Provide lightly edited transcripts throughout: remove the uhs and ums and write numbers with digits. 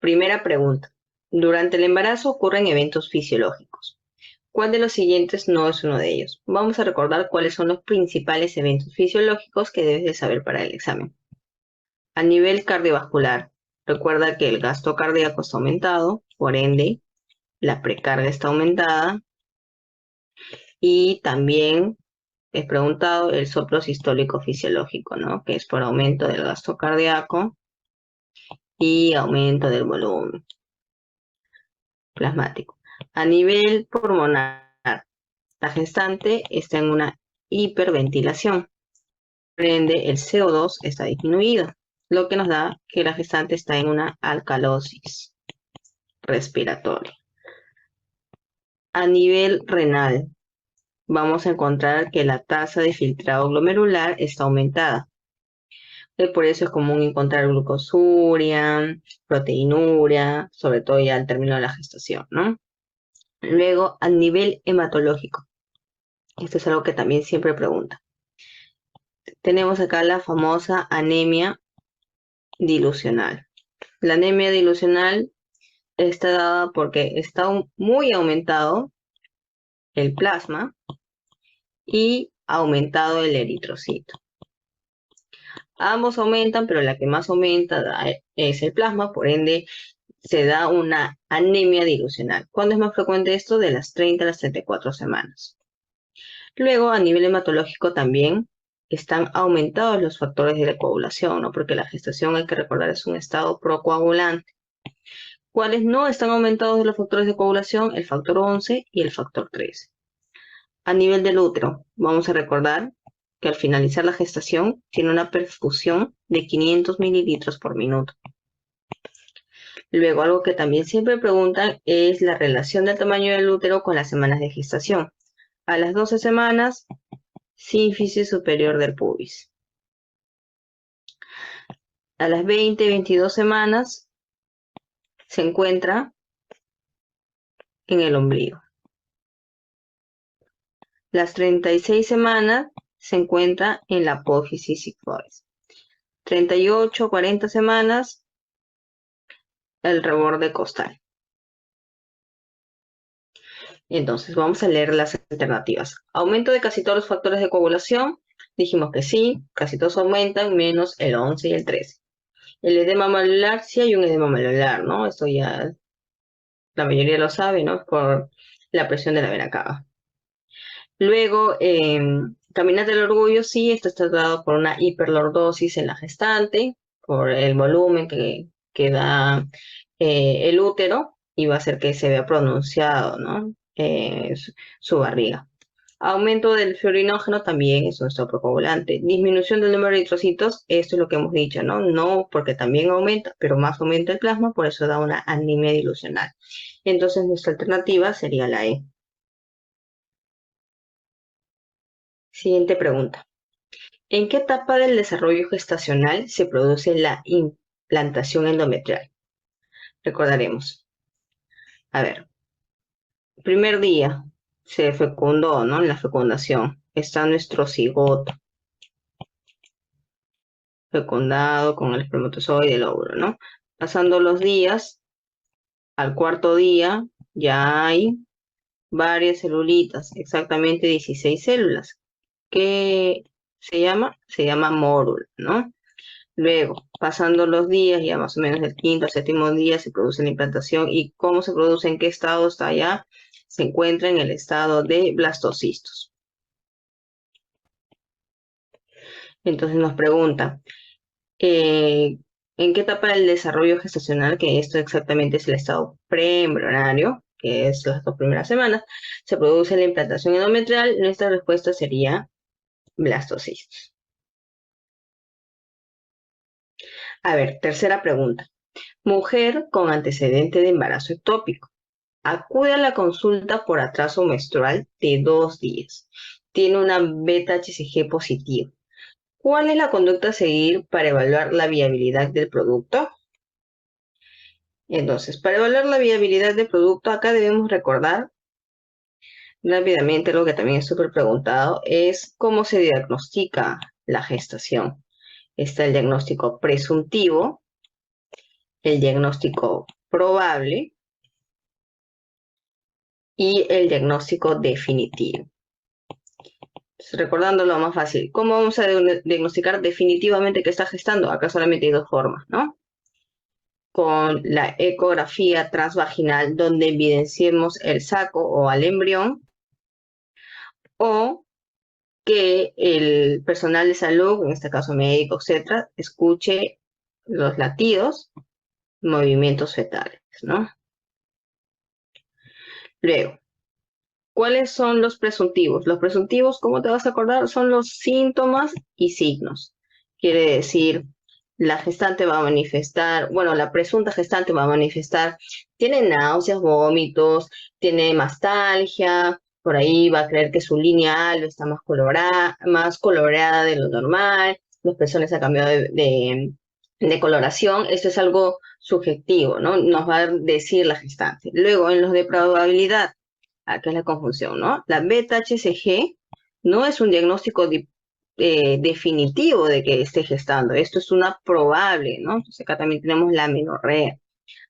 Primera pregunta. Durante el embarazo ocurren eventos fisiológicos. ¿Cuál de los siguientes no es uno de ellos? Vamos a recordar cuáles son los principales eventos fisiológicos que debes de saber para el examen. A nivel cardiovascular, recuerda que el gasto cardíaco está aumentado, por ende, la precarga está aumentada y también es preguntado el soplo sistólico fisiológico, ¿no? Que es por aumento del gasto cardíaco y aumento del volumen plasmático. A nivel pulmonar, la gestante está en una hiperventilación, por ende el CO2 está disminuido, lo que nos da que la gestante está en una alcalosis respiratoria. A nivel renal, vamos a encontrar que la tasa de filtrado glomerular está aumentada. Por eso es común encontrar glucosuria, proteinuria, sobre todo ya al término de la gestación, ¿no? Luego, a nivel hematológico, esto es algo que también siempre pregunta. Tenemos acá la famosa anemia dilucional. La anemia dilucional está dada porque está muy aumentado el plasma y aumentado el eritrocito. Ambos aumentan, pero la que más aumenta es el plasma, por ende se da una anemia dilucional. ¿Cuándo es más frecuente esto? De las 30 a las 34 semanas. Luego, a nivel hematológico también están aumentados los factores de la coagulación, ¿no? Porque la gestación, hay que recordar, es un estado procoagulante. ¿Cuáles no están aumentados de los factores de coagulación? El factor 11 y el factor 13. A nivel del útero, vamos a recordar que al finalizar la gestación tiene una perfusión de 500 mililitros por minuto. Luego, algo que también siempre preguntan es la relación del tamaño del útero con las semanas de gestación. A las 12 semanas, sínfisis superior del pubis. A las 20-22 semanas, se encuentra en el ombligo. Las 36 semanas se encuentra en la apófisis sigmoides. 38-40 semanas, el reborde costal. Entonces, vamos a leer las alternativas. Aumento de casi todos los factores de coagulación. Dijimos que sí, casi todos aumentan, menos el 11 y el 13. El edema malular, sí hay un edema malular, ¿no? Esto ya la mayoría lo sabe, ¿no? Por la presión de la vena cava. Luego, caminata del orgullo, sí, esto está dado por una hiperlordosis en la gestante, por el volumen que da el útero, y va a hacer que se vea pronunciado, ¿no? Su barriga. Aumento del fibrinógeno también es un estado procoagulante. Disminución del número de eritrocitos, esto es lo que hemos dicho, ¿no? No porque también aumenta, pero más aumenta el plasma, por eso da una anemia dilucional. Entonces nuestra alternativa sería la E. Siguiente pregunta. ¿En qué etapa del desarrollo gestacional se produce la implantación endometrial? Recordaremos. A ver, primer día se fecundó, ¿no? En la fecundación está nuestro cigoto fecundado con el espermatozoide y el óvulo, ¿no? Pasando los días, al cuarto día ya hay varias celulitas, exactamente 16 células. ¿Qué se llama? Se llama mórula, ¿no? Luego, pasando los días, ya más o menos el quinto al séptimo día, se produce la implantación. ¿Y cómo se produce? ¿En qué estado está ya? Se encuentra en el estado de blastocistos. Entonces nos pregunta, ¿en qué etapa del desarrollo gestacional, que esto exactamente es el estado preembrionario, que es las 2 primeras semanas, se produce la implantación endometrial? Nuestra respuesta sería blastocistos. A ver, tercera pregunta. Mujer con antecedente de embarazo ectópico. Acude a la consulta por atraso menstrual de 2 días. Tiene una beta-HCG positiva. ¿Cuál es la conducta a seguir para evaluar la viabilidad del producto? Entonces, para evaluar la viabilidad del producto, acá debemos recordar rápidamente, lo que también es súper preguntado, es cómo se diagnostica la gestación. Está el diagnóstico presuntivo el diagnóstico probable y el diagnóstico definitivo. Entonces, recordando lo más fácil, ¿cómo vamos a diagnosticar definitivamente que está gestando? Acá solamente hay dos formas, ¿no? Con la ecografía transvaginal, donde evidenciemos el saco o al embrión, o que el personal de salud, en este caso médico, etcétera, escuche los latidos, movimientos fetales, ¿no? Luego, ¿cuáles son los presuntivos? Los presuntivos, ¿cómo te vas a acordar? Son los síntomas y signos. Quiere decir, la gestante va a manifestar, bueno, la presunta gestante va a manifestar, tiene náuseas, vómitos, tiene mastalgia, por ahí va a creer que su línea alba está más coloreada de lo normal, los pezones han cambiado de coloración. Esto es algo subjetivo, ¿no? Nos va a decir la gestante. Luego, en los de probabilidad, acá es la confusión, ¿no? La beta-HCG no es un diagnóstico definitivo de que esté gestando. Esto es una probable, ¿no? Entonces acá también tenemos la amenorrea.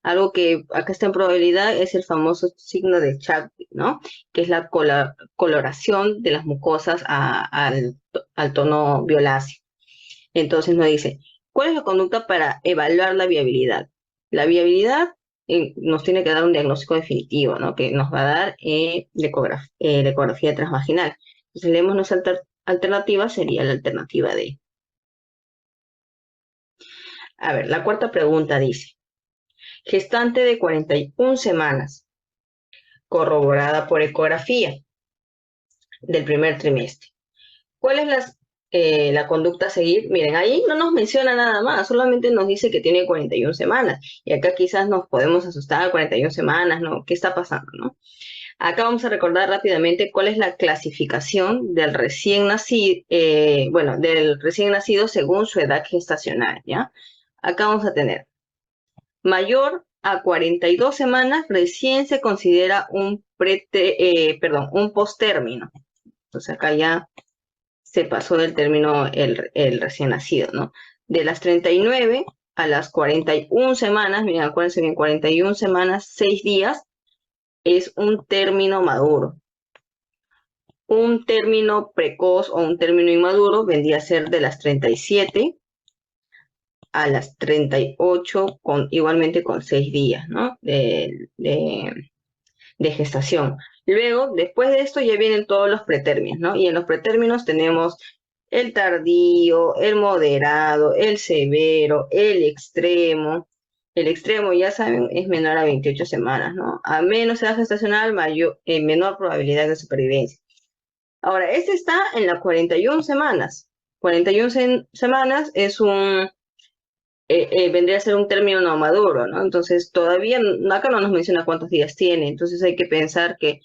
Algo que acá está en probabilidad es el famoso signo de Chadwick, ¿no? Que es la coloración de las mucosas al tono violáceo. Entonces nos dice, ¿cuál es la conducta para evaluar la viabilidad? La viabilidad nos tiene que dar un diagnóstico definitivo, ¿no? Que nos va a dar la ecografía transvaginal. Entonces leemos nuestra alternativa, sería la alternativa D. A ver, la cuarta pregunta dice, gestante de 41 semanas, corroborada por ecografía del primer trimestre. ¿Cuál es la conducta a seguir? Miren, ahí no nos menciona nada más, solamente nos dice que tiene 41 semanas. Y acá quizás nos podemos asustar, 41 semanas, ¿no? ¿Qué está pasando, no? Acá vamos a recordar rápidamente cuál es la clasificación del recién nacido, del recién nacido según su edad gestacional, ¿ya? Acá vamos a tener mayor a 42 semanas, recién se considera un posttérmino. Entonces acá ya se pasó del término el recién nacido, ¿no? De las 39 a las 41 semanas, miren, acuérdense bien, 41 semanas, 6 días, es un término maduro. Un término precoz o un término inmaduro vendría a ser de las 37 a las 38, igualmente con 6 días, ¿no? De gestación. Luego, después de esto ya vienen todos los pretérminos, ¿no? Y en los pretérminos tenemos el tardío, el moderado, el severo, el extremo. El extremo, ya saben, es menor a 28 semanas, ¿no? A menos edad gestacional, menor probabilidad de supervivencia. Ahora, este está en las 41 semanas. 41 semanas es vendría a ser un término no maduro, ¿no? Entonces, todavía acá no nos menciona cuántos días tiene, entonces hay que pensar que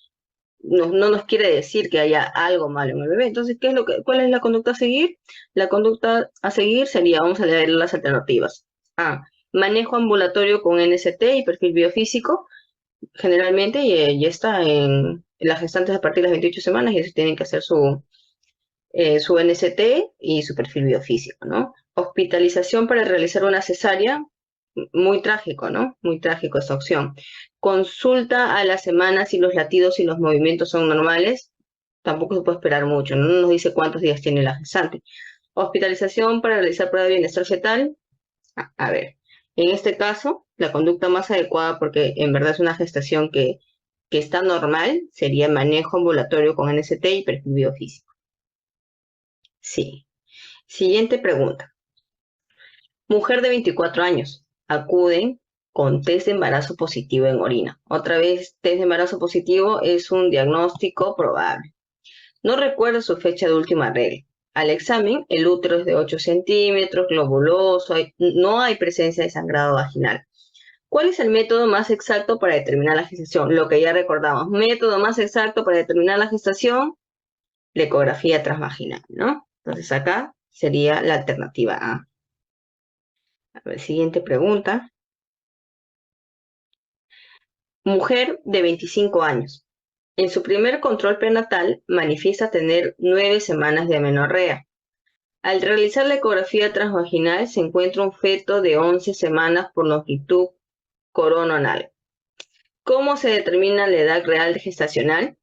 no nos quiere decir que haya algo malo en el bebé. Entonces, ¿cuál es la conducta a seguir? La conducta a seguir sería, vamos a leer las alternativas. A, manejo ambulatorio con NST y perfil biofísico. Generalmente ya está en las gestantes a partir de las 28 semanas y se tienen que hacer su NST y su perfil biofísico, ¿no? Hospitalización para realizar una cesárea, muy trágico, ¿no? Muy trágico esta opción. Consulta a las semanas si los latidos y los movimientos son normales. Tampoco se puede esperar mucho, no nos dice cuántos días tiene la gestante. Hospitalización para realizar prueba de bienestar fetal. A ver, en este caso, la conducta más adecuada, porque en verdad es una gestación que está normal, sería manejo ambulatorio con NST y perfil biofísico. Sí. Siguiente pregunta. Mujer de 24 años. Acuden con test de embarazo positivo en orina. Otra vez, test de embarazo positivo es un diagnóstico probable. No recuerda su fecha de última regla. Al examen, el útero es de 8 centímetros, globuloso, no hay presencia de sangrado vaginal. ¿Cuál es el método más exacto para determinar la gestación? Lo que ya recordamos. Método más exacto para determinar la gestación, la ecografía transvaginal, ¿no? Entonces acá sería la alternativa A. A ver, siguiente pregunta. Mujer de 25 años. En su primer control prenatal manifiesta tener 9 semanas de amenorrea. Al realizar la ecografía transvaginal se encuentra un feto de 11 semanas por longitud coronal. ¿Cómo se determina la edad real gestacional?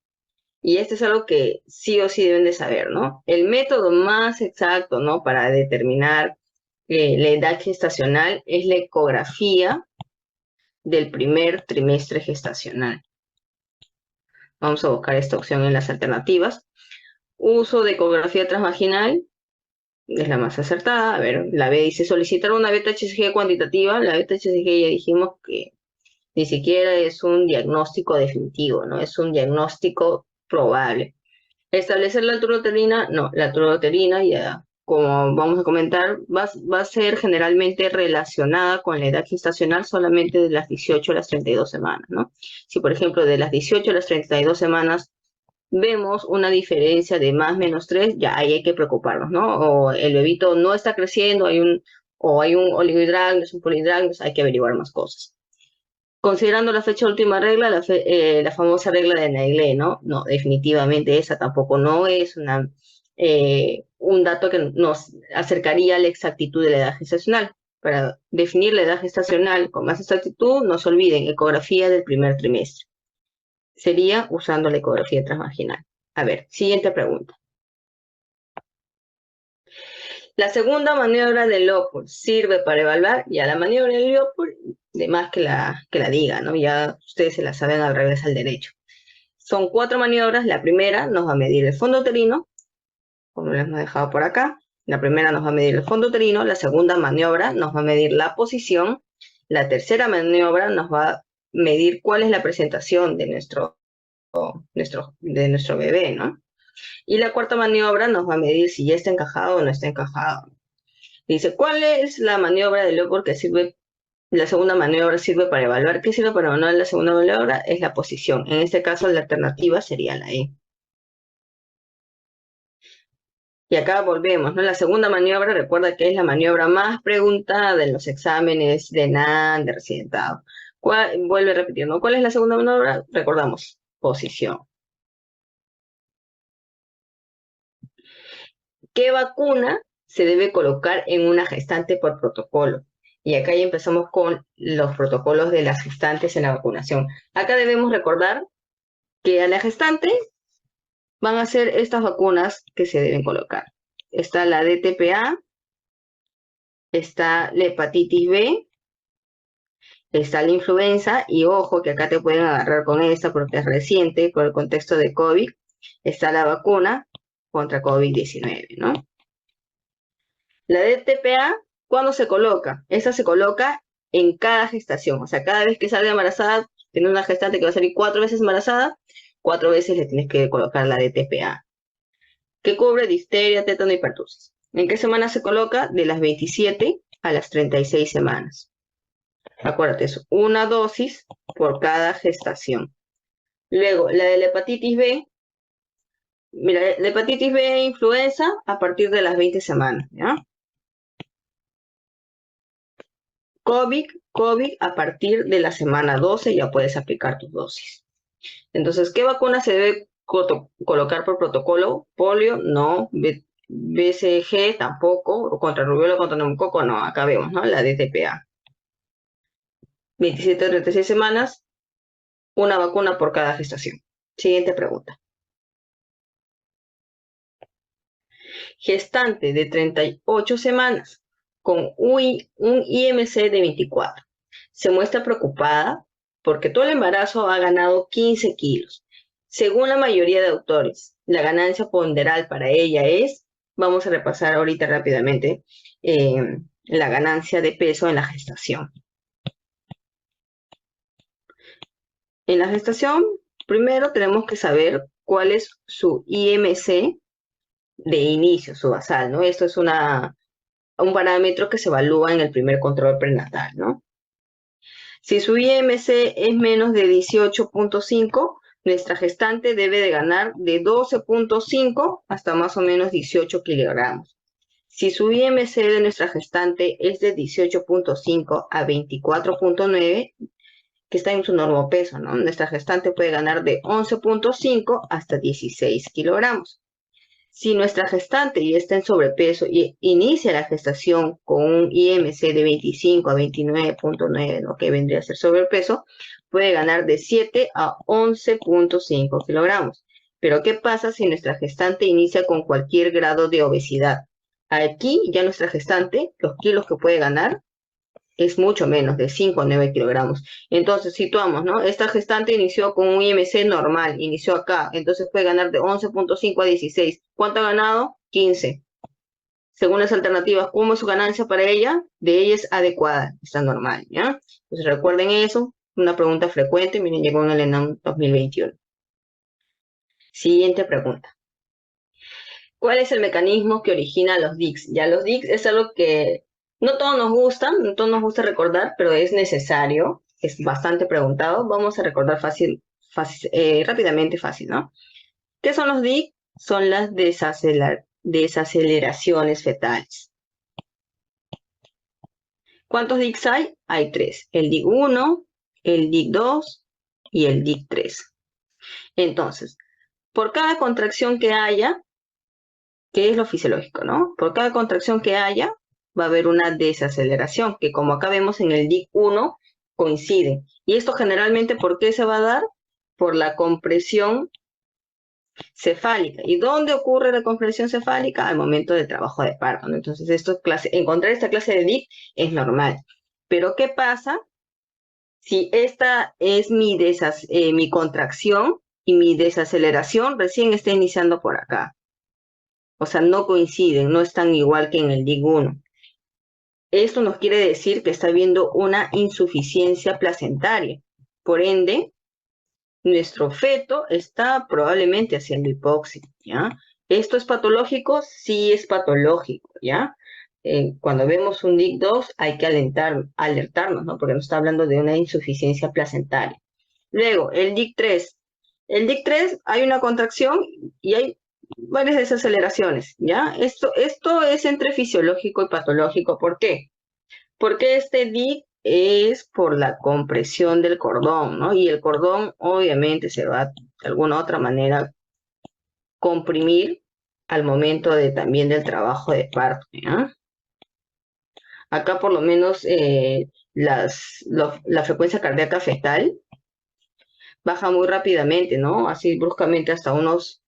Y esto es algo que sí o sí deben de saber, ¿no? El método más exacto, ¿no?, para determinar la edad gestacional es la ecografía del primer trimestre gestacional. Vamos a buscar esta opción en las alternativas. Uso de ecografía transvaginal es la más acertada. A ver, la B dice solicitar una beta-HCG cuantitativa. La beta-HCG ya dijimos que ni siquiera es un diagnóstico definitivo, ¿no? Es un diagnóstico probable. Establecer la altura uterina, no, la altura uterina ya, como vamos a comentar, va a ser generalmente relacionada con la edad gestacional solamente de las 18 a las 32 semanas, ¿no? Si, por ejemplo, de las 18 a las 32 semanas vemos una diferencia de más o menos 3, ya ahí hay que preocuparnos, ¿no? O el bebito no está creciendo, hay un oligohidranglio, un polihidranglio, hay que averiguar más cosas. Considerando la fecha de última regla, la famosa regla de Naegele, ¿no? No, definitivamente esa tampoco no es un dato que nos acercaría a la exactitud de la edad gestacional. Para definir la edad gestacional con más exactitud, no se olviden, ecografía del primer trimestre. Sería usando la ecografía transvaginal. A ver, siguiente pregunta. La segunda maniobra de Lopur sirve para evaluar, ya la maniobra de Lopur, de más que la diga, ¿no? Ya ustedes se la saben al revés al derecho. Son 4 maniobras. La primera nos va a medir el fondo uterino, como lo hemos dejado por acá. La primera nos va a medir el fondo uterino, la segunda maniobra nos va a medir la posición, la tercera maniobra nos va a medir cuál es la presentación de nuestro bebé, ¿no? Y la cuarta maniobra nos va a medir si ya está encajado o no está encajado. Dice, ¿cuál es la maniobra de Lopur que sirve? La segunda maniobra sirve para evaluar. ¿Qué sirve para evaluar la segunda maniobra? Es la posición. En este caso, la alternativa sería la E. Y acá volvemos, ¿no? La segunda maniobra, recuerda que es la maniobra más preguntada en los exámenes de NAN, de residentado. Vuelve a repetir, ¿no? ¿Cuál es la segunda maniobra? Recordamos, posición. ¿Qué vacuna se debe colocar en una gestante por protocolo? Y acá ya empezamos con los protocolos de las gestantes en la vacunación. Acá debemos recordar que a la gestante van a ser estas vacunas que se deben colocar. Está la DTPA, está la hepatitis B, está la influenza, y ojo que acá te pueden agarrar con esta porque es reciente, por el contexto de COVID, está la vacuna contra COVID-19, ¿no? La DTPA, ¿cuándo se coloca? Esa se coloca en cada gestación, o sea, cada vez que salga embarazada, tiene una gestante que va a salir 4 veces embarazada, 4 veces le tienes que colocar la DTPA, que cubre difteria, tétano y pertussis. ¿En qué semana se coloca? De las 27 a las 36 semanas. Acuérdate, es una dosis por cada gestación. Luego, la de la hepatitis B. Mira, la hepatitis B e influenza a partir de las 20 semanas, ¿ya? COVID, a partir de la semana 12 ya puedes aplicar tus dosis. Entonces, ¿qué vacuna se debe colocar por protocolo? Polio, no. BCG, tampoco. Contra rubiola, contra neumococo, no. Acá vemos, ¿no? La DTPA. 27 a 36 semanas, una vacuna por cada gestación. Siguiente pregunta. Gestante de 38 semanas con un IMC de 24. Se muestra preocupada porque todo el embarazo ha ganado 15 kilos. Según la mayoría de autores, la ganancia ponderal para ella es, vamos a repasar ahorita rápidamente, la ganancia de peso en la gestación. En la gestación, primero tenemos que saber cuál es su IMC de inicio, su basal, ¿no? Esto es un parámetro que se evalúa en el primer control prenatal, ¿no? Si su IMC es menos de 18.5, nuestra gestante debe de ganar de 12.5 hasta más o menos 18 kilogramos. Si su IMC de nuestra gestante es de 18.5 a 24.9, que está en su normopeso, ¿no? Nuestra gestante puede ganar de 11.5 hasta 16 kilogramos. Si nuestra gestante ya está en sobrepeso y inicia la gestación con un IMC de 25 a 29.9, lo que vendría a ser sobrepeso, puede ganar de 7 a 11.5 kilogramos. Pero ¿qué pasa si nuestra gestante inicia con cualquier grado de obesidad? Aquí ya nuestra gestante, los kilos que puede ganar es mucho menos, de 5 a 9 kilogramos. Entonces, situamos, ¿no? Esta gestante inició con un IMC normal, inició acá, entonces puede ganar de 11.5 a 16. ¿Cuánto ha ganado? 15. Según las alternativas, ¿cómo es su ganancia para ella? De ella es adecuada, está normal, ¿ya? Entonces, recuerden eso, una pregunta frecuente, miren, llegó en el ENAM 2021. Siguiente pregunta. ¿Cuál es el mecanismo que origina los DICs? Ya los DICs es algo que no todos nos gustan, no todos nos gusta recordar, pero es necesario, es bastante preguntado. Vamos a recordar rápidamente fácil, ¿no? ¿Qué son los DIC? Son las desaceleraciones fetales. ¿Cuántos DICs hay? Hay 3. El DIC 1, el DIC 2 y el DIC 3. Entonces, por cada contracción que haya, ¿qué es lo fisiológico, no? Por cada contracción que haya, va a haber una desaceleración, que como acá vemos en el DIC 1, coincide. Y esto generalmente, ¿por qué se va a dar? Por la compresión cefálica. ¿Y dónde ocurre la compresión cefálica? Al momento del trabajo de parto, ¿no? Entonces, encontrar esta clase de DIC es normal. Pero, ¿qué pasa si esta es mi contracción y mi desaceleración recién está iniciando por acá? O sea, no coinciden, no están igual que en el DIC 1. Esto nos quiere decir que está habiendo una insuficiencia placentaria. Por ende, nuestro feto está probablemente haciendo hipoxia, ¿ya? ¿Esto es patológico? Sí es patológico, ¿ya? Cuando vemos un DIC 2 hay que alertarnos, ¿no? Porque nos está hablando de una insuficiencia placentaria. Luego, el DIC 3. El DIC 3 hay una contracción y hay varias desaceleraciones, ¿ya? Esto es entre fisiológico y patológico. ¿Por qué? Porque este DIC es por la compresión del cordón, ¿no? Y el cordón obviamente se va de alguna otra manera comprimir al momento también del trabajo de parto, ¿ya? Acá por lo menos la frecuencia cardíaca fetal baja muy rápidamente, ¿no? Así bruscamente hasta unos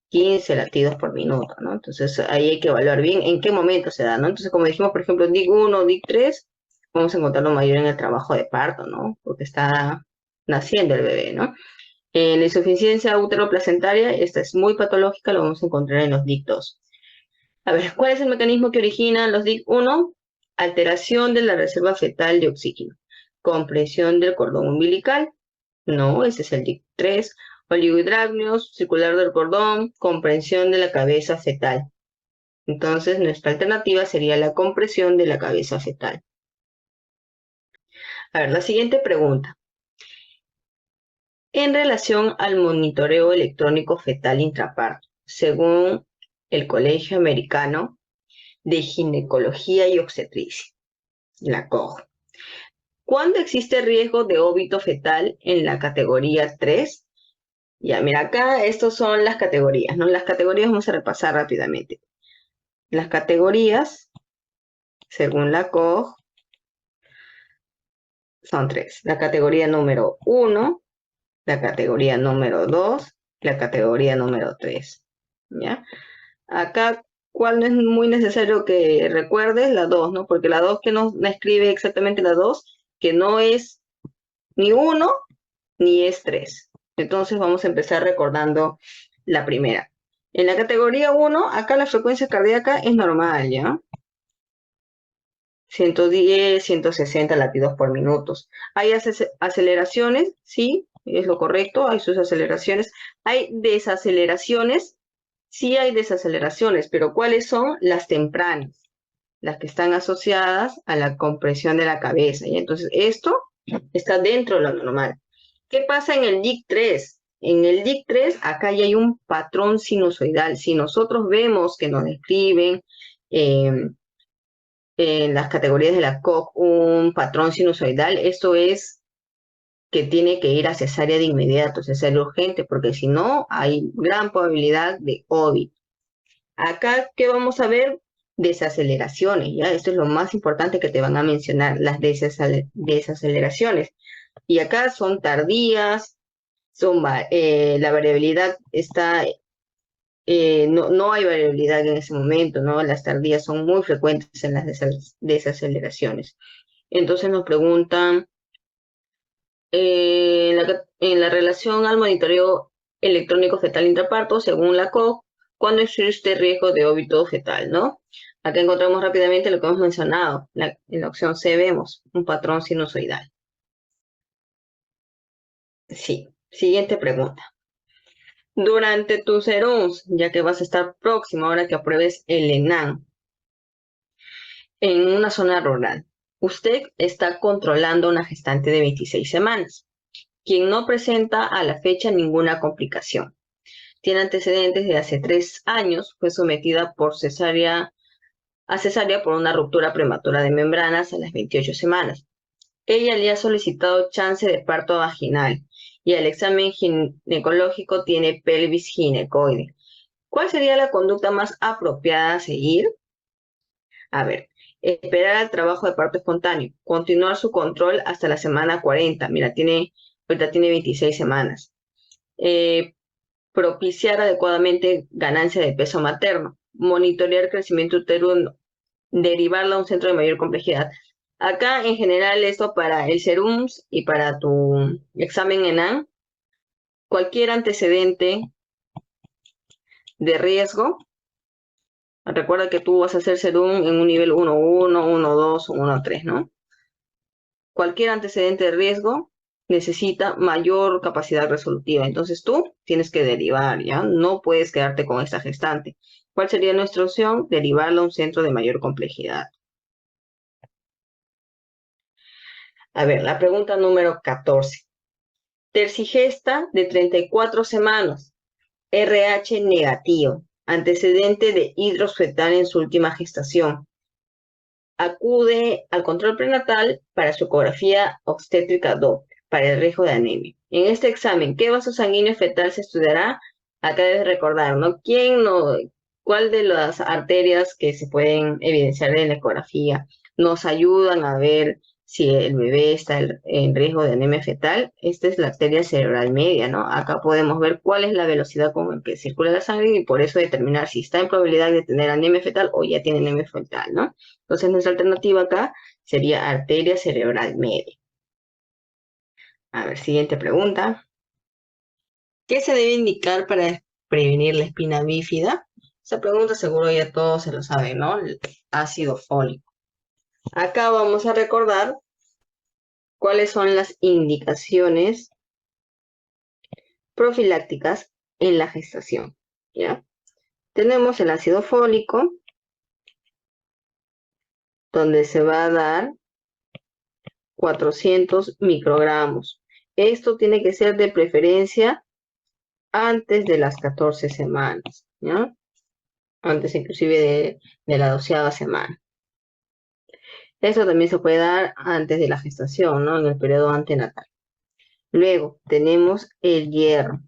15 latidos por minuto, ¿no? Entonces ahí hay que evaluar bien en qué momento se da, ¿no? Entonces, como dijimos, por ejemplo, DIC 1, DIC 3, vamos a encontrarlo mayor en el trabajo de parto, ¿no? Porque está naciendo el bebé, ¿no? La insuficiencia útero-placentaria, esta es muy patológica, lo vamos a encontrar en los DIC 2. A ver, ¿cuál es el mecanismo que origina los DIC 1? Alteración de la reserva fetal de oxígeno. Compresión del cordón umbilical. No, ese es el DIC 3. Oligohidramnios, circular del cordón, comprensión de la cabeza fetal. Entonces, nuestra alternativa sería la compresión de la cabeza fetal. A ver, la siguiente pregunta. En relación al monitoreo electrónico fetal intraparto, según el Colegio Americano de Ginecología y Obstetricia, la COG, ¿cuándo existe riesgo de óbito fetal en la categoría 3? Ya, mira, acá estas son las categorías, ¿no? Las categorías vamos a repasar rápidamente. Las categorías, según la COG, son 3. La categoría número 1, la categoría número 2, la categoría número 3. ¿Ya? Acá, ¿cuál no es muy necesario que recuerdes? La 2, ¿no? Porque la 2 que nos escribe exactamente la 2, que no es ni 1 ni es 3. Entonces vamos a empezar recordando la primera. En la categoría 1, acá la frecuencia cardíaca es normal, ¿ya? 110, 160 latidos por minuto. ¿Hay aceleraciones? Sí, es lo correcto, hay sus aceleraciones. ¿Hay desaceleraciones? Sí hay desaceleraciones, pero ¿cuáles son? Las tempranas, las que están asociadas a la compresión de la cabeza. ¿Ya? Entonces, esto está dentro de lo normal. ¿Qué pasa en el DIC 3? En el DIC 3, acá ya hay un patrón sinusoidal. Si nosotros vemos que nos describen en las categorías de la COG un patrón sinusoidal, esto es que tiene que ir a cesárea de inmediato, cesárea urgente, porque si no, hay gran probabilidad de óbito. Acá, ¿qué vamos a ver? Desaceleraciones, ¿ya? Esto es lo más importante que te van a mencionar, las desaceleraciones. Y acá son tardías, la variabilidad está, no hay variabilidad en ese momento, ¿no? Las tardías son muy frecuentes en las desaceleraciones. Entonces nos preguntan, en la relación al monitoreo electrónico fetal intraparto, según la COG, cuando existe riesgo de óbito fetal, ¿no? Acá encontramos rápidamente lo que hemos mencionado. En la opción C vemos un patrón sinusoidal. Sí. Siguiente pregunta. Durante tus serums, ya que vas a estar próximo ahora que apruebes el ENAM, en una zona rural, usted está controlando una gestante de 26 semanas, quien no presenta a la fecha ninguna complicación. Tiene antecedentes de hace 3 años, fue sometida a cesárea por una ruptura prematura de membranas a las 28 semanas. Ella le ha solicitado chance de parto vaginal y el examen ginecológico tiene pelvis ginecoide. ¿Cuál sería la conducta más apropiada a seguir? A ver, esperar al trabajo de parto espontáneo, continuar su control hasta la semana 40. Mira, ahorita tiene 26 semanas. Propiciar adecuadamente ganancia de peso materno, monitorear crecimiento uterino, derivarlo a un centro de mayor complejidad. Acá, en general, esto para el SERUMS y para tu examen ENAM, cualquier antecedente de riesgo, recuerda que tú vas a hacer SERUM en un nivel 1.1, 1.2 o 1.3, ¿no? Cualquier antecedente de riesgo necesita mayor capacidad resolutiva. Entonces tú tienes que derivar, ¿ya? No puedes quedarte con esta gestante. ¿Cuál sería nuestra opción? Derivarla a un centro de mayor complejidad. A ver, la pregunta número 14. Tercigesta de 34 semanas, RH negativo, antecedente de hidros fetal en su última gestación. Acude al control prenatal para su ecografía obstétrica Doppler para el riesgo de anemia. En este examen, ¿qué vaso sanguíneo fetal se estudiará? Acá debes recordar, ¿no? ¿Cuál de las arterias que se pueden evidenciar en la ecografía nos ayudan a ver si el bebé está en riesgo de anemia fetal? Esta es la arteria cerebral media, ¿no? Acá podemos ver cuál es la velocidad con la que circula la sangre y por eso determinar si está en probabilidad de tener anemia fetal o ya tiene anemia fetal, ¿no? Entonces nuestra alternativa acá sería arteria cerebral media. A ver, siguiente pregunta. ¿Qué se debe indicar para prevenir la espina bífida? Esa pregunta seguro ya todos se lo saben, ¿no? El ácido fólico. Acá vamos a recordar cuáles son las indicaciones profilácticas en la gestación, ¿ya? Tenemos el ácido fólico, donde se va a dar 400 microgramos. Esto tiene que ser de preferencia antes de las 14 semanas, ¿ya? Antes inclusive de la 12ª semana. Eso también se puede dar antes de la gestación, ¿no? En el periodo antenatal. Luego tenemos el hierro.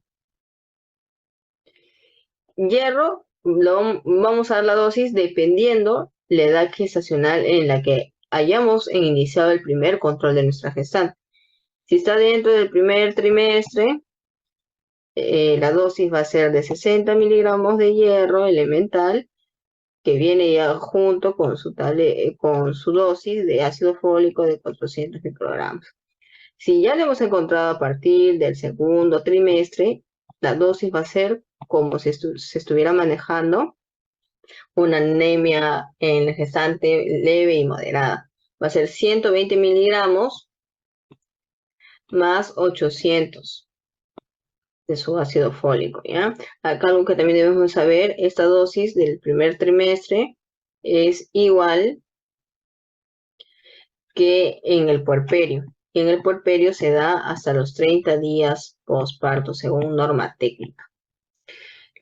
Hierro, vamos a dar la dosis dependiendo la edad gestacional en la que hayamos iniciado el primer control de nuestra gestante. Si está dentro del primer trimestre, la dosis va a ser de 60 miligramos de hierro elemental, que viene ya junto con su dosis de ácido fólico de 400 microgramos. Si ya le hemos encontrado a partir del segundo trimestre, la dosis va a ser como si se estuviera manejando una anemia en el gestante leve y moderada. Va a ser 120 miligramos más 800 de su ácido fólico, ¿ya? Acá algo que también debemos saber, esta dosis del primer trimestre es igual que en el puerperio. Y en el puerperio se da hasta los 30 días postparto, según norma técnica.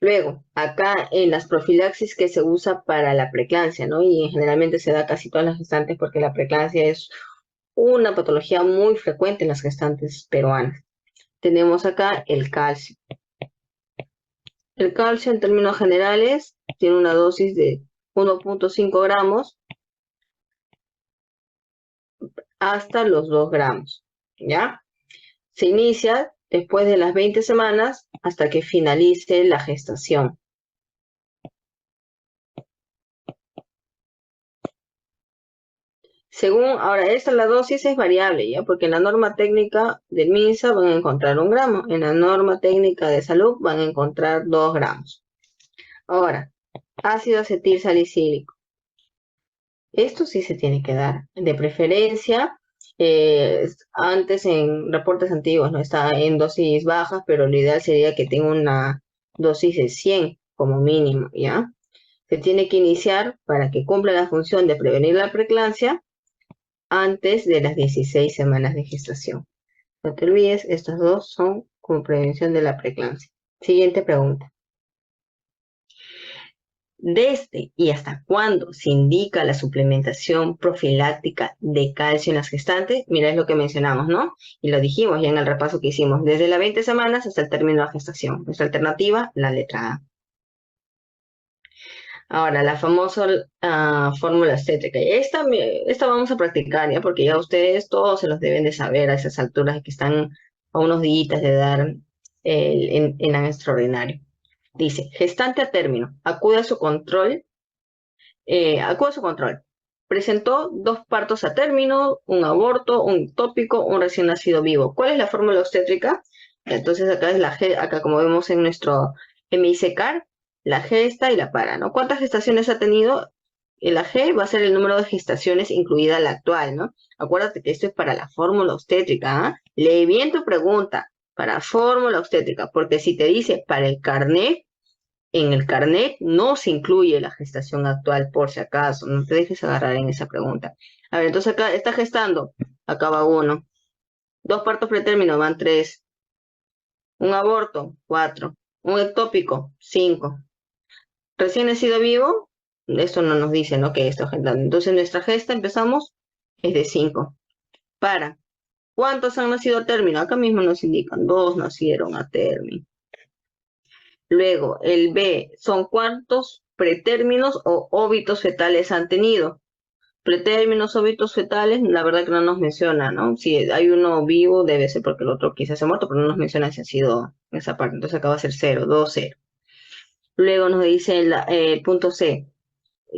Luego, acá en las profilaxis que se usa para la preeclampsia, ¿no? Y generalmente se da casi todas las gestantes porque la preeclampsia es una patología muy frecuente en las gestantes peruanas. Tenemos acá el calcio. El calcio, en términos generales, tiene una dosis de 1.5 gramos hasta los 2 gramos, ¿ya? Se inicia después de las 20 semanas hasta que finalice la gestación. Ahora la dosis es variable, ¿ya? Porque en la norma técnica del MINSA van a encontrar 1 gramo, en la norma técnica de salud van a encontrar 2 gramos. Ahora, ácido acetil salicílico. Esto sí se tiene que dar, de preferencia, antes en reportes antiguos, ¿no? Está en dosis bajas, pero lo ideal sería que tenga una dosis de 100 como mínimo, ¿ya? Se tiene que iniciar para que cumpla la función de prevenir la preeclampsia antes de las 16 semanas de gestación. No te olvides, estas dos son como prevención de la preeclampsia. Siguiente pregunta. ¿Desde y hasta cuándo se indica la suplementación profiláctica de calcio en las gestantes? Mira, es lo que mencionamos, ¿no? Y lo dijimos ya en el repaso que hicimos. Desde las 20 semanas hasta el término de la gestación. Nuestra alternativa, la letra A. Ahora, la famosa fórmula obstétrica. Esta vamos a practicar, ¿ya? Porque ya ustedes todos se los deben de saber a esas alturas que están a unos días de dar el ENAM extraordinario. Dice, gestante a término, acude a su control. Presentó 2 partos a término, un aborto, un ectópico, un recién nacido vivo. ¿Cuál es la fórmula obstétrica? Entonces acá es acá como vemos en nuestro MICCAR, la gesta y la para, ¿no? ¿Cuántas gestaciones ha tenido? La G va a ser el número de gestaciones incluida la actual, ¿no? Acuérdate que esto es para la fórmula obstétrica, ¿ah? Lee bien tu pregunta, para fórmula obstétrica, porque si te dice para el carnet, en el carnet no se incluye la gestación actual, por si acaso, no te dejes agarrar en esa pregunta. A ver, entonces acá está gestando, acá va 1. 2 partos pretérminos van 3. Un aborto, 4. Un ectópico, 5. Recién nacido vivo, esto no nos dice, ¿no? Que está gestando. Entonces nuestra gesta, empezamos, es de 5. Para. ¿Cuántos han nacido a término? Acá mismo nos indican, 2 nacieron a término. Luego, el B, ¿son cuántos pretérminos o óbitos fetales han tenido? Pretérminos, óbitos fetales, la verdad que no nos menciona, ¿no? Si hay uno vivo, debe ser porque el otro quizás se ha muerto, pero no nos menciona si ha sido esa parte. Entonces acá va a ser 0, 2, 0. Luego nos dice el punto C,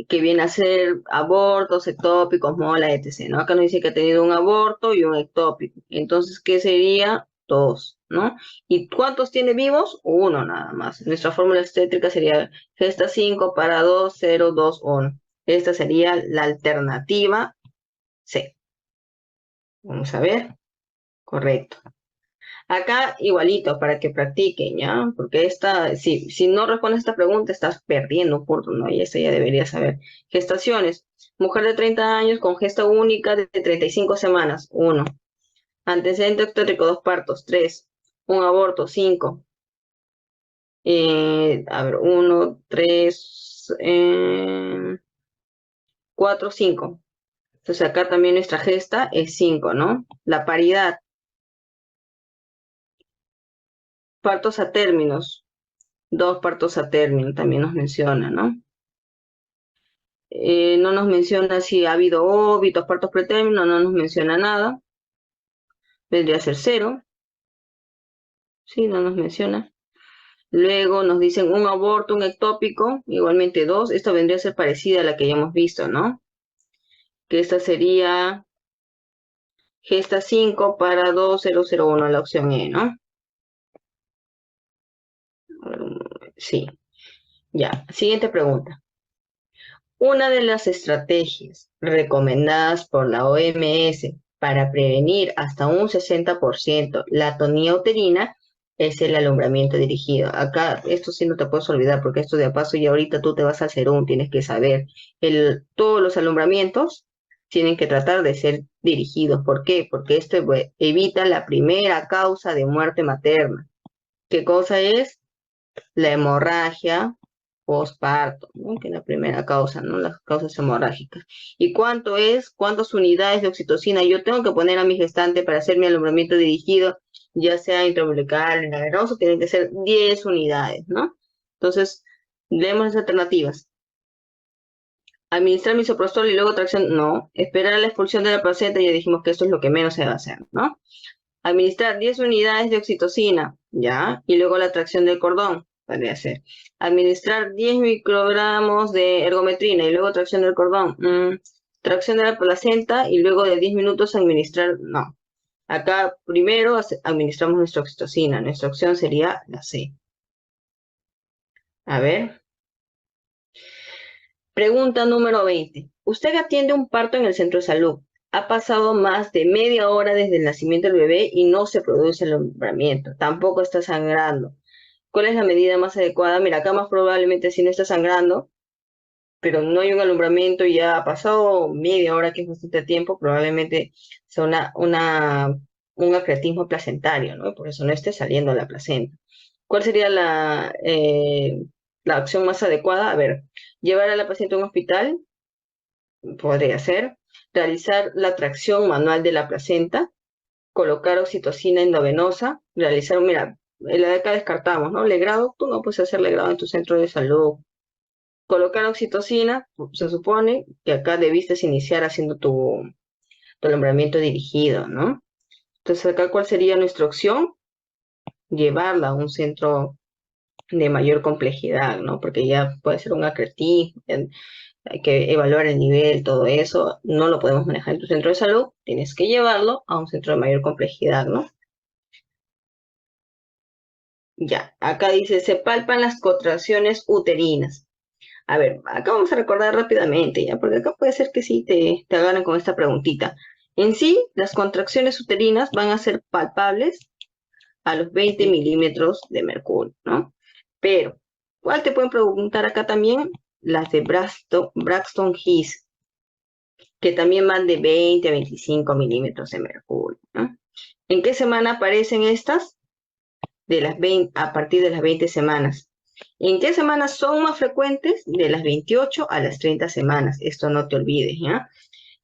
que viene a ser abortos, ectópicos, mola, etc., ¿no? Acá nos dice que ha tenido un aborto y un ectópico. Entonces, ¿qué sería? 2, ¿no? ¿Y cuántos tiene vivos? 1 nada más. Nuestra fórmula obstétrica sería gesta 5 para 2, 0, 2, 1. Esta sería la alternativa C. Vamos a ver. Correcto. Acá igualito, para que practiquen, ¿ya? Porque si no respondes a esta pregunta, estás perdiendo un punto, ¿no? Y esta ya deberías saber. Gestaciones. Mujer de 30 años con gesta única de 35 semanas. 1. Antecedente obstétrico, 2 partos. 3. Un aborto. 5. A ver, 1, 3, 4, 5. Entonces acá también nuestra gesta es 5, ¿no? La paridad. Partos a términos. 2 partos a término también nos menciona, ¿no? No nos menciona si ha habido óbitos, partos pretérminos, no nos menciona nada. Vendría a ser 0. Sí, no nos menciona. Luego nos dicen un aborto, un ectópico, igualmente 2. Esto vendría a ser parecida a la que ya hemos visto, ¿no? Que esta sería gesta 5 para 2001, la opción E, ¿no? Sí. Ya, siguiente pregunta. Una de las estrategias recomendadas por la OMS para prevenir hasta un 60% la atonía uterina es el alumbramiento dirigido. Acá, esto sí no te puedes olvidar, porque esto de a paso y ahorita tú te vas a hacer tienes que saber. Todos los alumbramientos tienen que tratar de ser dirigidos. ¿Por qué? Porque esto evita la primera causa de muerte materna. ¿Qué cosa es? La hemorragia posparto, ¿no? Que es la primera causa, ¿no? Las causas hemorrágicas. ¿Y cuántas unidades de oxitocina yo tengo que poner a mi gestante para hacer mi alumbramiento dirigido, ya sea intraumbilical, intravenoso? Tienen que ser 10 unidades, ¿no? Entonces, Leemos las alternativas. Administrar misoprostol y luego tracción, no. Esperar a la expulsión de la placenta, ya dijimos que esto es lo que menos se va a hacer, ¿no? Administrar 10 unidades de oxitocina, ¿ya? Y luego la tracción del cordón, podría ser. Administrar 10 microgramos de ergometrina y luego tracción del cordón. Tracción de la placenta y luego de 10 minutos administrar, no. Acá primero administramos nuestra oxitocina. Nuestra opción sería la C. A ver. Pregunta número 20. Usted atiende un parto en el centro de salud. Ha pasado más de media hora desde el nacimiento del bebé y no se produce el alumbramiento. Tampoco está sangrando. ¿Cuál es la medida más adecuada? Mira, acá más probablemente sí no está sangrando, pero no hay un alumbramiento y ya ha pasado media hora, que es bastante tiempo, probablemente sea un acretismo placentario, ¿no? Por eso no esté saliendo la placenta. ¿Cuál sería la opción más adecuada? A ver, llevar a la paciente a un hospital, podría ser, realizar la tracción manual de la placenta, colocar oxitocina endovenosa, realizar, mira, la de acá descartamos, ¿no? Legrado, tú no puedes hacer legrado en tu centro de salud. Colocar oxitocina, se supone que acá debiste iniciar haciendo tu alumbramiento dirigido, ¿no? Entonces acá, ¿cuál sería nuestra opción? Llevarla a un centro de mayor complejidad, ¿no? Porque ya puede ser un acretismo, hay que evaluar el nivel, todo eso, no lo podemos manejar en tu centro de salud, tienes que llevarlo a un centro de mayor complejidad, ¿no? Ya, acá dice, se palpan las contracciones uterinas. A ver, acá vamos a recordar rápidamente, ¿ya? Porque acá puede ser que sí te agarren con esta preguntita. En sí, las contracciones uterinas van a ser palpables a los 20 milímetros de mercurio, ¿no? Pero, ¿cuál te pueden preguntar acá también? Las de Braxton-Hicks, que también van de 20 a 25 milímetros de mercurio, ¿no? ¿En qué semana aparecen estas? A partir de las 20 semanas. ¿En qué semanas son más frecuentes? De las 28 a las 30 semanas. Esto no te olvides, ¿ya?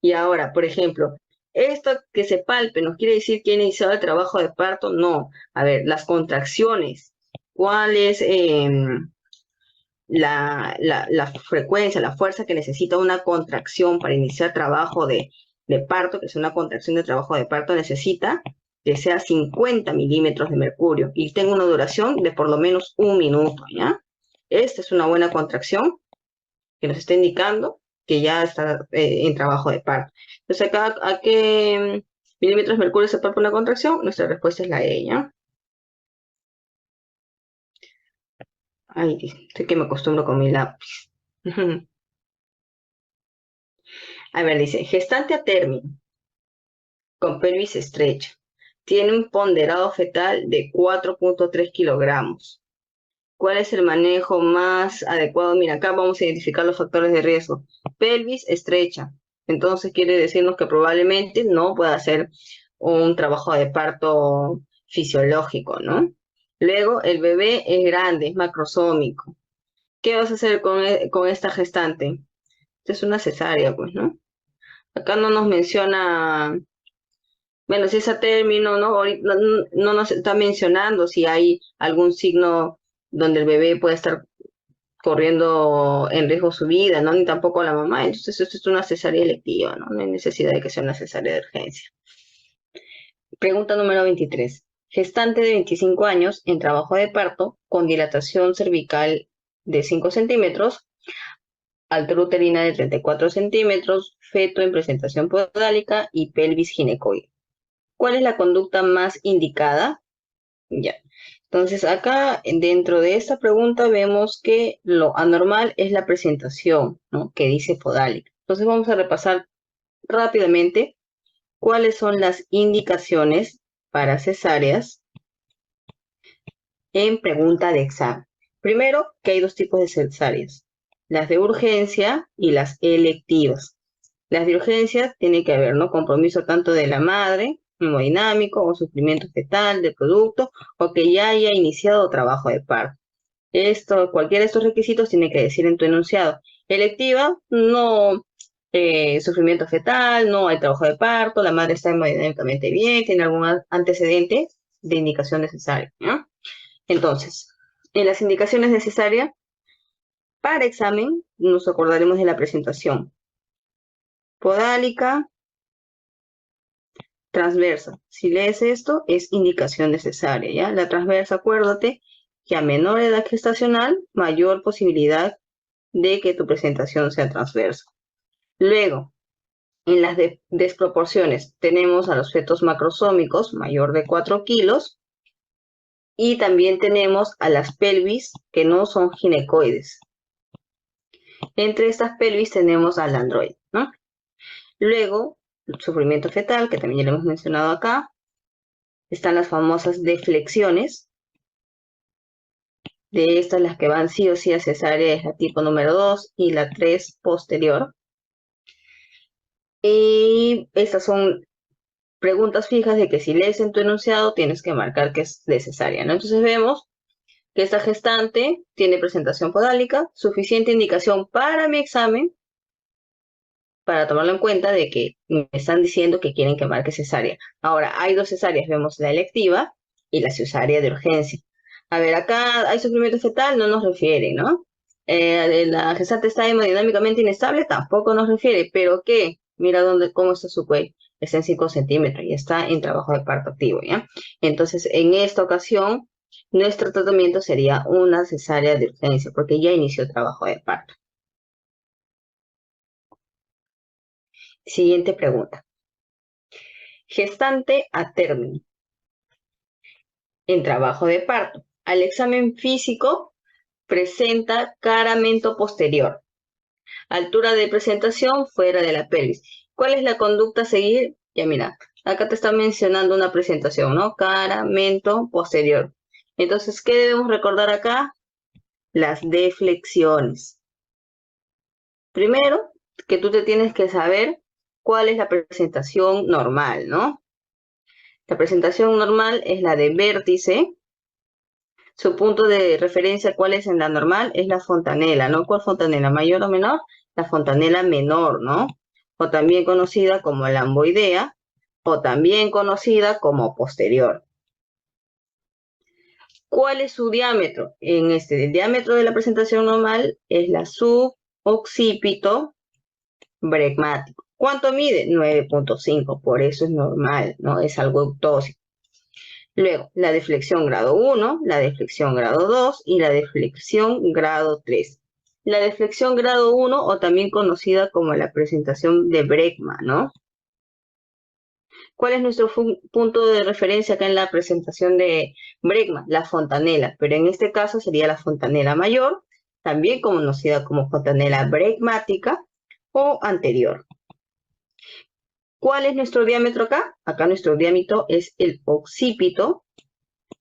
Y ahora, por ejemplo, esto que se palpe, ¿no quiere decir que ha iniciado el trabajo de parto? No. A ver, las contracciones. ¿Cuál es la frecuencia, la fuerza que necesita una contracción para iniciar trabajo de parto, que es una contracción de trabajo de parto, necesita que sea 50 milímetros de mercurio y tenga una duración de por lo menos 1 minuto, ¿ya? Esta es una buena contracción que nos está indicando que ya está en trabajo de parto. Entonces, acá, ¿a qué milímetros de mercurio se palpa una contracción? Nuestra respuesta es la E, ¿ya? Ay, sé que me acostumbro con mi lápiz. A ver, dice, gestante a término, con pelvis estrecha. Tiene un ponderado fetal de 4.3 kilogramos. ¿Cuál es el manejo más adecuado? Mira, acá vamos a identificar los factores de riesgo. Pelvis estrecha. Entonces quiere decirnos que probablemente no pueda hacer un trabajo de parto fisiológico, ¿no? Luego, el bebé es grande, es macrosómico. ¿Qué vas a hacer con esta gestante? Esta es una cesárea, pues, ¿no? Acá no nos menciona, bueno, si es a término, ¿no? Ahorita no nos está mencionando si hay algún signo donde el bebé puede estar corriendo en riesgo su vida, ¿no? Ni tampoco la mamá. Entonces, esto es una cesárea electiva, ¿no? No hay necesidad de que sea una cesárea de urgencia. Pregunta número 23. Gestante de 25 años en trabajo de parto con dilatación cervical de 5 centímetros, altura uterina de 34 centímetros, feto en presentación podálica y pelvis ginecoide. ¿Cuál es la conducta más indicada? Ya. Entonces, acá dentro de esta pregunta vemos que lo anormal es la presentación, ¿no? Que dice podálica. Entonces, vamos a repasar rápidamente cuáles son las indicaciones para cesáreas en pregunta de examen. Primero, que hay dos tipos de cesáreas, las de urgencia y las electivas. Las de urgencia tienen que haber, ¿no? Compromiso tanto de la madre, hemodinámico o sufrimiento fetal del producto, o que ya haya iniciado trabajo de parto. Cualquiera de estos requisitos tiene que decir en tu enunciado. Electiva, no sufrimiento fetal, no hay trabajo de parto, la madre está hemodinámicamente bien, tiene algún antecedente de indicación necesaria, ¿no? Entonces, en las indicaciones necesarias, Para examen, nos acordaremos de la presentación. Podálica, transversa. Si lees esto, es indicación necesaria, ¿ya? La transversa, acuérdate que a menor edad gestacional, mayor posibilidad de que tu presentación sea transversa. Luego, en las desproporciones, tenemos a los fetos macrosómicos, mayor de 4 kilos, y también tenemos a las pelvis que no son ginecoides. Entre estas pelvis tenemos al androide, ¿no? Luego, el sufrimiento fetal, que también ya lo hemos mencionado acá. Están las famosas deflexiones. De estas, las que van sí o sí a cesárea es la tipo número 2 y la 3 posterior. Y estas son preguntas fijas de que si lees en tu enunciado tienes que marcar que es de cesárea, ¿no? Entonces vemos que esta gestante tiene presentación podálica, suficiente indicación para mi examen, para tomarlo en cuenta de que me están diciendo que quieren que marque cesárea. Ahora, hay dos cesáreas, vemos la electiva y la cesárea de urgencia. A ver, acá hay sufrimiento fetal, no nos refiere, ¿no? La gestante está hemodinámicamente inestable, tampoco nos refiere, pero ¿qué? Mira cómo está su cuello, está en 5 centímetros y está en trabajo de parto activo, ¿ya? Entonces, en esta ocasión, nuestro tratamiento sería una cesárea de urgencia, porque ya inició trabajo de parto. Siguiente pregunta. Gestante a término. En trabajo de parto. Al examen físico presenta caramento posterior. Altura de presentación fuera de la pelvis. ¿Cuál es la conducta a seguir? Ya mira, acá te está mencionando una presentación, ¿no? Caramento posterior. Entonces, ¿qué debemos recordar acá? Las deflexiones. Primero, que tú te tienes que saber cuál es la presentación normal, ¿no? La presentación normal es la de vértice. Su punto de referencia, ¿cuál es en la normal? Es la fontanela, ¿no? ¿Cuál fontanela? ¿Mayor o menor? La fontanela menor, ¿no? O también conocida como lamboidea, o también conocida como posterior. ¿Cuál es su diámetro? El diámetro de la presentación normal es la suboccipito bregmático. ¿Cuánto mide? 9.5, por eso es normal, ¿no? Es algo eutóxico. Luego, la deflexión grado 1, la deflexión grado 2 y la deflexión grado 3. La deflexión grado 1, o también conocida como la presentación de Bregma, ¿no? ¿Cuál es nuestro punto de referencia acá en la presentación de Bregma? La fontanela, pero en este caso sería la fontanela mayor, también conocida como fontanela bregmática o anterior. ¿Cuál es nuestro diámetro acá? Acá nuestro diámetro es el occipito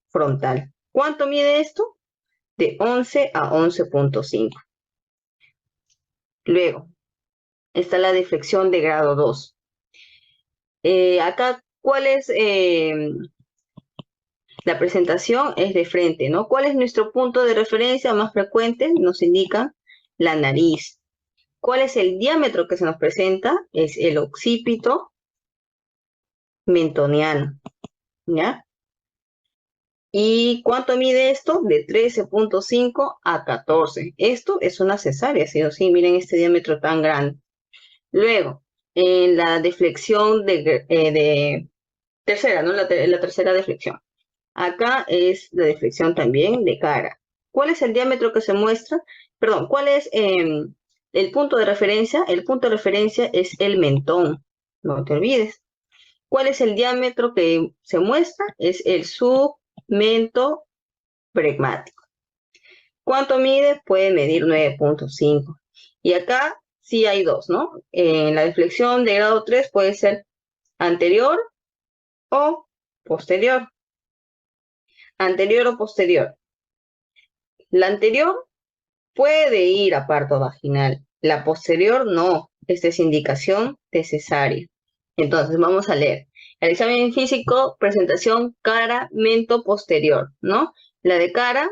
frontal. ¿Cuánto mide esto? De 11 a 11.5. Luego, está la deflexión de grado 2. Acá, ¿cuál es la presentación? Es de frente, ¿no? ¿Cuál es nuestro punto de referencia más frecuente? Nos indica la nariz. ¿Cuál es el diámetro que se nos presenta? Es el occipito mentoniano, ¿ya? ¿Y cuánto mide esto? De 13.5 a 14. Esto es una cesárea, sí o sí. Miren este diámetro tan grande. Luego, en la deflexión de tercera, ¿no? La tercera deflexión. Acá es la deflexión también de cara. ¿Cuál es el diámetro que se muestra? Perdón, ¿cuál es el punto de referencia? El punto de referencia es el mentón. No te olvides. ¿Cuál es el diámetro que se muestra? Es el submento bregmático. ¿Cuánto mide? Puede medir 9.5. Y acá sí hay dos, ¿no? En la deflexión de grado 3 puede ser anterior o posterior. Anterior o posterior. La anterior puede ir a parto vaginal. La posterior no. Esta es indicación de cesárea. Entonces, vamos a leer. El examen físico, presentación cara, mento posterior, ¿no? La de cara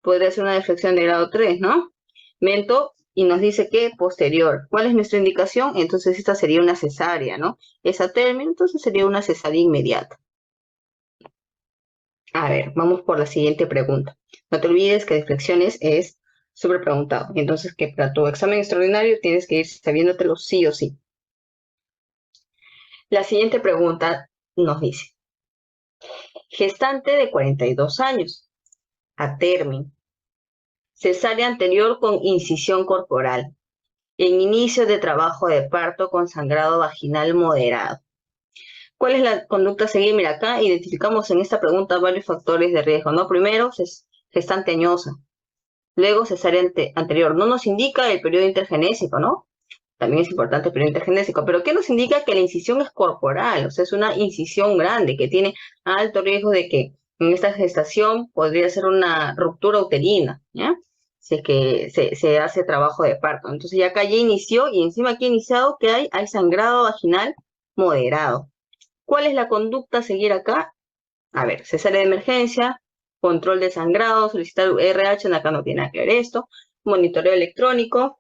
podría ser una deflexión de grado 3, ¿no? Mento, y nos dice que posterior. ¿Cuál es nuestra indicación? Entonces, esta sería una cesárea, ¿no? Esa término, entonces sería una cesárea inmediata. A ver, vamos por la siguiente pregunta. No te olvides que deflexiones es Súper preguntado. Entonces, que para tu examen extraordinario tienes que ir sabiéndotelo sí o sí. La siguiente pregunta nos dice, gestante de 42 años, a término, cesárea anterior con incisión corporal, en inicio de trabajo de parto con sangrado vaginal moderado. ¿Cuál es la conducta a seguir? Mira, acá identificamos en esta pregunta varios factores de riesgo, ¿no? Primero, gestante añosa. Luego, cesárea anterior. No nos indica el periodo intergenésico, ¿no? También es importante el periodo intergenésico. Pero ¿qué nos indica? Que la incisión es corporal, o sea, es una incisión grande que tiene alto riesgo de que en esta gestación podría ser una ruptura uterina, ¿ya? Si es que se hace trabajo de parto. Entonces ya acá ya inició y encima aquí iniciado que hay sangrado vaginal moderado. ¿Cuál es la conducta a seguir acá? A ver, cesárea de emergencia, control de sangrado, solicitar RH, acá no tiene nada que ver esto, monitoreo electrónico,